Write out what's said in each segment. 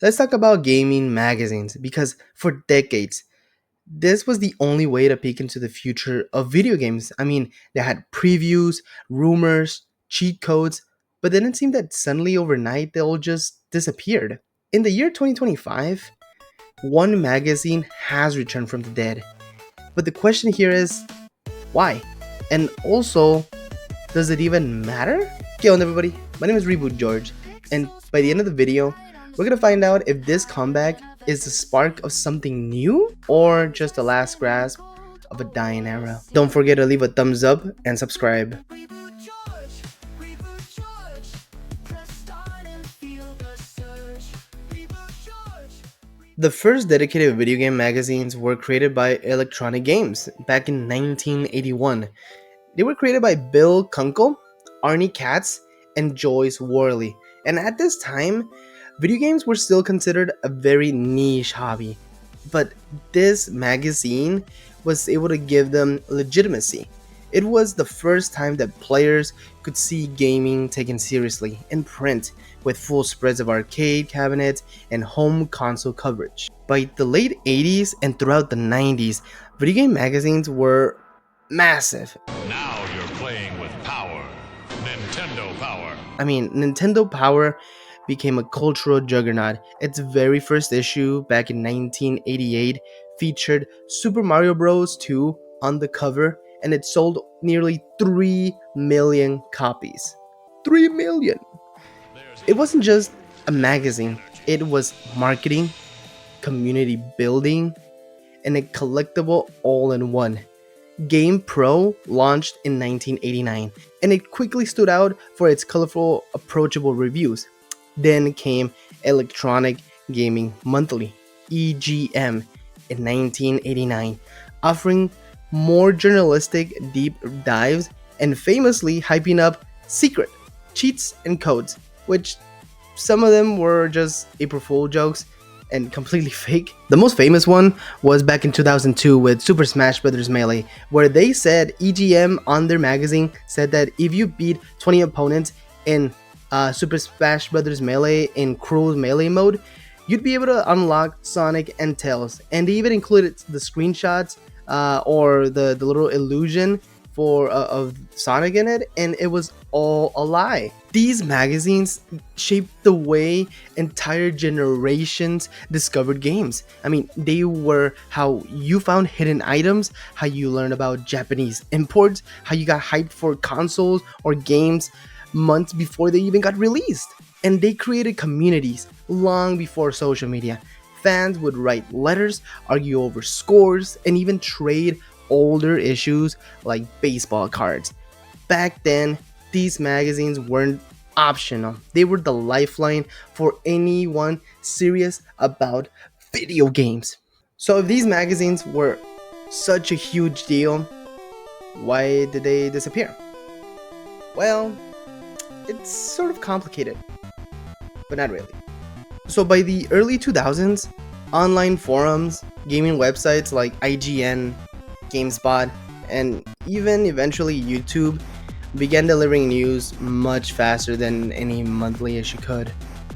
Let's talk about gaming magazines because for decades, this was the only way to peek into the future of video games. I mean, they had previews, rumors, cheat codes, but then it seemed that suddenly overnight they all just disappeared. In the year 2025, one magazine has returned from the dead. But the question here is why? And also, does it even matter? Okay, on everybody, my name is Reboot George, and by the end of the video, we're gonna find out if this comeback is the spark of something new or just the last grasp of a dying era. Don't forget to leave a thumbs up and subscribe. The first dedicated video game magazines were created by Electronic Games back in 1981. They were created by Bill Kunkel, Arnie Katz, and Joyce Worley. And at this time, video games were still considered a very niche hobby. But this magazine was able to give them legitimacy. It was the first time that players could see gaming taken seriously in print, with full spreads of arcade cabinets and home console coverage. By the late 80s and throughout the 90s, video game magazines were massive. Now you're playing with power. Nintendo Power. I mean, Nintendo Power became a cultural juggernaut. Its very first issue back in 1988 featured Super Mario Bros. 2 on the cover, and it sold nearly 3 million copies. 3 million! It wasn't just a magazine, it was marketing, community building, and a collectible all in one. Game Pro launched in 1989, and it quickly stood out for its colorful, approachable reviews. Then came Electronic Gaming Monthly, EGM, in 1989, offering more journalistic deep dives and famously hyping up secret cheats and codes, which some of them were just April Fool jokes and completely fake. The most famous one was back in 2002 with Super Smash Bros. Melee, where they said EGM on their magazine said that if you beat 20 opponents in Super Smash Bros. Melee in Cruel Melee mode, you'd be able to unlock Sonic and Tails. And they even included the screenshots or the little illusion of Sonic in it, and it was all a lie. These magazines shaped the way entire generations discovered games. I mean, they were how you found hidden items, how you learned about Japanese imports, how you got hyped for consoles or games months before they even got released. And they created communities long before social media. Fans would write letters, argue over scores, and even trade older issues like baseball cards. Back then, these magazines weren't optional. They were the lifeline for anyone serious about video games. So if these magazines were such a huge deal, why did they disappear? Well, it's sort of complicated, but not really. So by the early 2000s, online forums, gaming websites like IGN, GameSpot, and even eventually YouTube began delivering news much faster than any monthly issue could.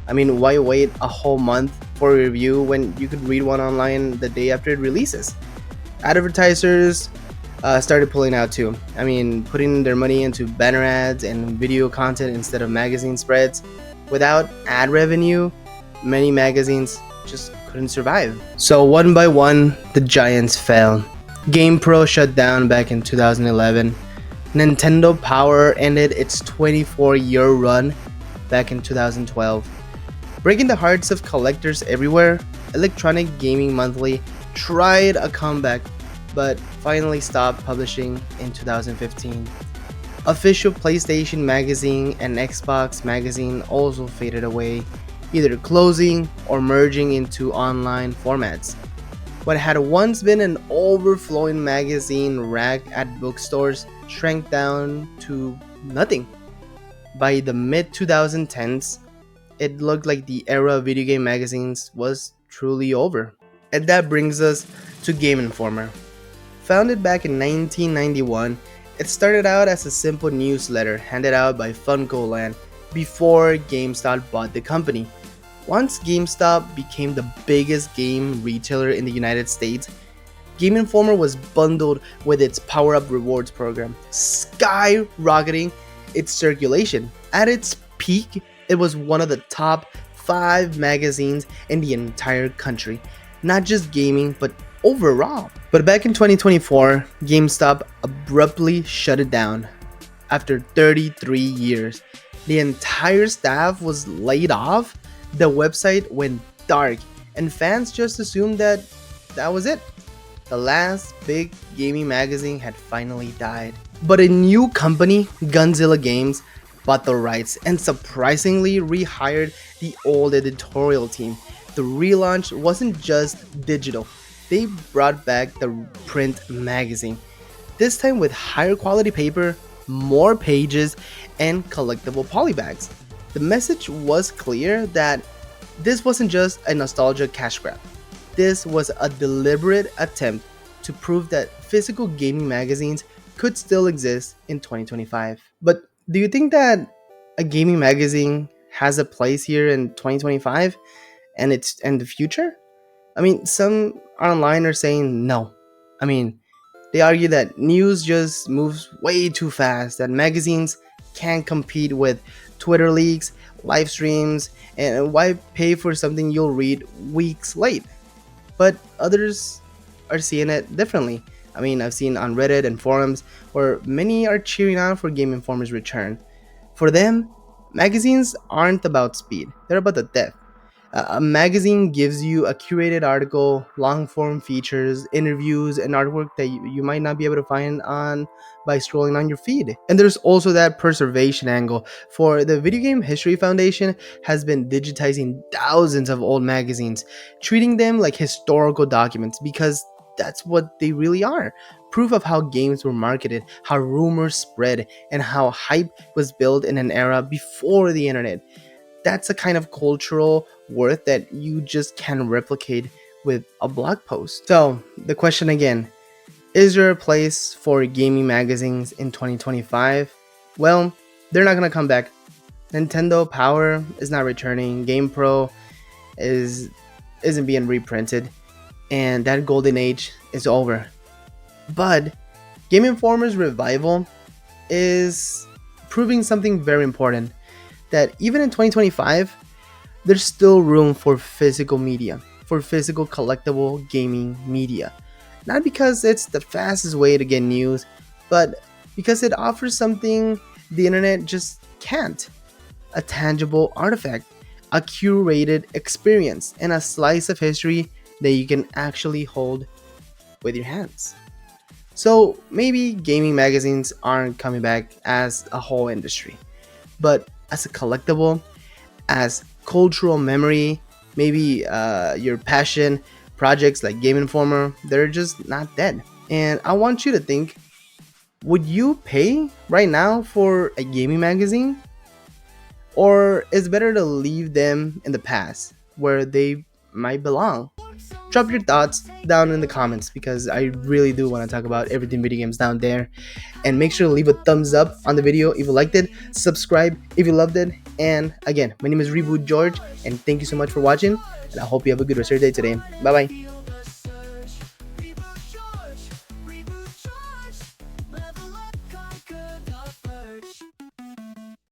I mean, why wait a whole month for a review when you could read one online the day after it releases? Advertisers started pulling out too. I mean, putting their money into banner ads and video content instead of magazine spreads. Without ad revenue, many magazines just couldn't survive. So one by one, the giants fell. GamePro shut down back in 2011. Nintendo Power ended its 24-year run back in 2012. Breaking the hearts of collectors everywhere, Electronic Gaming Monthly tried a comeback, but finally stopped publishing in 2015. Official PlayStation Magazine and Xbox Magazine also faded away, either closing or merging into online formats. What had once been an overflowing magazine rack at bookstores shrank down to nothing. By the mid 2010s, it looked like the era of video game magazines was truly over. And that brings us to Game Informer. Founded back in 1991, it started out as a simple newsletter handed out by FuncoLand before GameStop bought the company. Once GameStop became the biggest game retailer in the United States, Game Informer was bundled with its Power Up Rewards program, skyrocketing its circulation. At its peak, it was one of the top 5 magazines in the entire country, not just gaming, but overall. But back in 2024, GameStop abruptly shut it down. After 33 years, the entire staff was laid off, the website went dark, and fans just assumed that that was it. The last big gaming magazine had finally died. But a new company, Gunzilla Games, bought the rights and surprisingly rehired the old editorial team. The relaunch wasn't just digital, they brought back the print magazine. This time with higher quality paper, more pages, and collectible polybags. The message was clear that this wasn't just a nostalgia cash grab. This was a deliberate attempt to prove that physical gaming magazines could still exist in 2025. But do you think that a gaming magazine has a place here in 2025 and it's in the future? I mean, some online are saying no. I mean, they argue that news just moves way too fast, that magazines can't compete with Twitter leaks, live streams, and why pay for something you'll read weeks late? But others are seeing it differently. I mean, I've seen on Reddit and forums where many are cheering on for Game Informer's return. For them, magazines aren't about speed, they're about the depth. A magazine gives you a curated article, long form features, interviews, and artwork that you might not be able to find on by scrolling on your feed. And there's also that preservation angle. For the Video Game History Foundation has been digitizing thousands of old magazines, treating them like historical documents because that's what they really are. Proof of how games were marketed, how rumors spread, and how hype was built in an era before the internet. That's a kind of cultural worth that you just can't replicate with a blog post. So, the question again, is there a place for gaming magazines in 2025? Well, they're not going to come back. Nintendo Power is not returning. GamePro isn't being reprinted, and that golden age is over. But Game Informer's revival is proving something very important, that even in 2025, there's still room for physical media, for physical collectible gaming media. Not because it's the fastest way to get news, but because it offers something the internet just can't: a tangible artifact, a curated experience, and a slice of history that you can actually hold with your hands. So maybe gaming magazines aren't coming back as a whole industry, but as a collectible, as cultural memory, maybe your passion projects like Game Informer, they're just not dead. And I want you to think, would you pay right now for a gaming magazine? Or is it better to leave them in the past where they might belong? Drop your thoughts down in the comments because I really do want to talk about everything video games down there. And make sure to leave a thumbs up on the video if you liked it, subscribe if you loved it, and again, my name is Reboot George, and thank you so much for watching, and I hope you have a good rest of your day today. Bye bye.